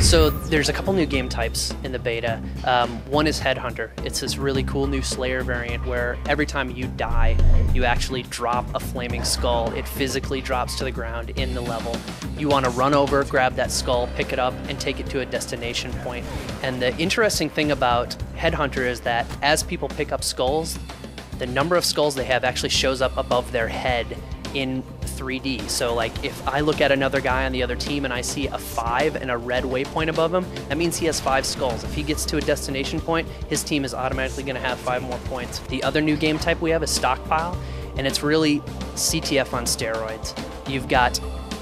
So there's a couple new game types in the beta. One is Headhunter. It's this really cool new Slayer variant where every time you die, you actually drop a flaming skull. It physically drops to the ground in the level. You want to run over, grab that skull, pick it up, and take it to a destination point. And the interesting thing about Headhunter is that as people pick up skulls, the number of skulls they have actually shows up above their head in 3D. So like if I look at another guy on the other team and I see a 5 and a red waypoint above him, that means he has 5 skulls. If he gets to a destination point, his team is automatically going to have 5 more points. The other new game type we have is Stockpile, and it's really CTF on steroids. You've got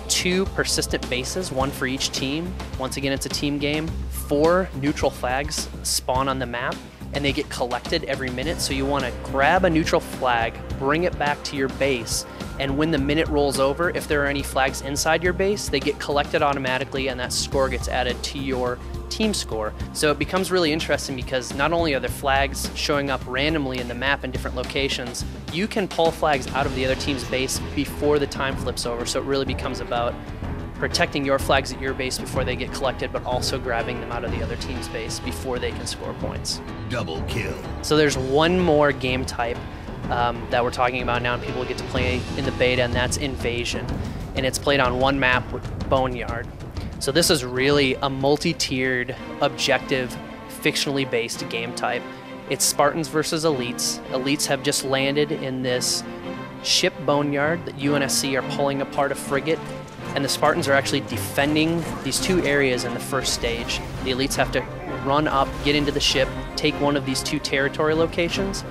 2 persistent bases, 1 for each team. Once again, it's a team game. 4 neutral flags spawn on the map, and they get collected every minute. So you want to grab a neutral flag, bring it back to your base, and when the minute rolls over, if there are any flags inside your base, they get collected automatically, and that score gets added to your team score. So it becomes really interesting because not only are there flags showing up randomly in the map in different locations, you can pull flags out of the other team's base before the time flips over. So it really becomes about protecting your flags at your base before they get collected, but also grabbing them out of the other team's base before they can score points. Double kill. So there's one more game type that we're talking about now and people get to play in the beta, and that's Invasion. And it's played on one map with Boneyard. So this is really a multi-tiered, objective, fictionally based game type. It's Spartans versus Elites. Elites have just landed in this ship Boneyard that UNSC are pulling apart a frigate, and the Spartans are actually defending these 2 areas in the first stage. The Elites have to run up, get into the ship, take one of these 2 territory locations.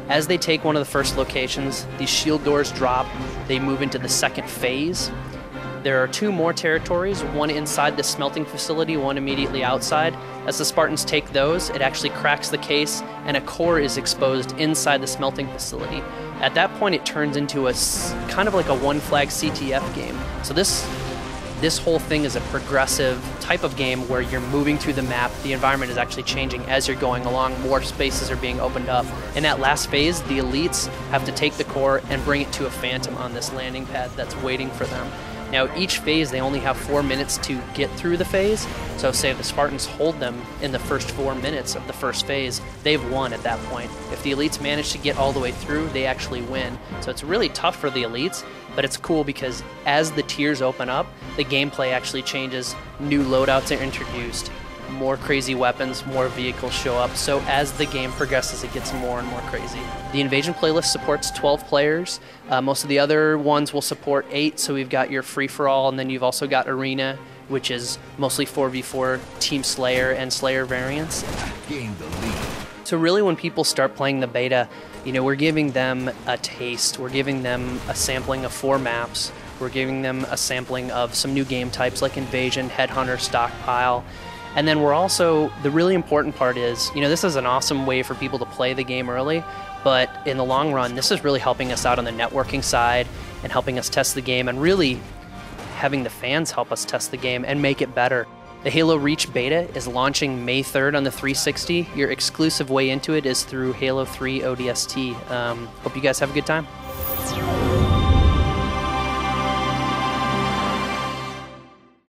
As they take one of the first locations, these shield doors drop, they move into the second phase. There are 2 more territories, one inside the smelting facility, one immediately outside. As the Spartans take those, it actually cracks the case and a core is exposed inside the smelting facility. At that point, it turns into a kind of like a one-flag CTF game. So this whole thing is a progressive type of game where you're moving through the map. The environment is actually changing as you're going along. More spaces are being opened up. In that last phase, the Elites have to take the core and bring it to a Phantom on this landing pad that's waiting for them. Now, each phase, they only have 4 minutes to get through the phase. So say if the Spartans hold them in the first 4 minutes of the first phase, they've won at that point. If the Elites manage to get all the way through, they actually win. So it's really tough for the Elites, but it's cool because as the tiers open up, the gameplay actually changes. New loadouts are introduced, more crazy weapons, more vehicles show up. So as the game progresses, it gets more and more crazy. The Invasion playlist supports 12 players. Most of the other ones will support 8, so we've got your free-for-all, and then you've also got Arena, which is mostly 4v4 Team Slayer and Slayer variants. Gain the lead. So really when people start playing the beta, you know, we're giving them a taste. We're giving them a sampling of 4 maps. We're giving them a sampling of some new game types like Invasion, Headhunter, Stockpile. And then we're also, the really important part is, you know, this is an awesome way for people to play the game early, but in the long run, this is really helping us out on the networking side and helping us test the game and really having the fans help us test the game and make it better. The Halo Reach beta is launching May 3rd on the 360. Your exclusive way into it is through Halo 3 ODST. Hope you guys have a good time.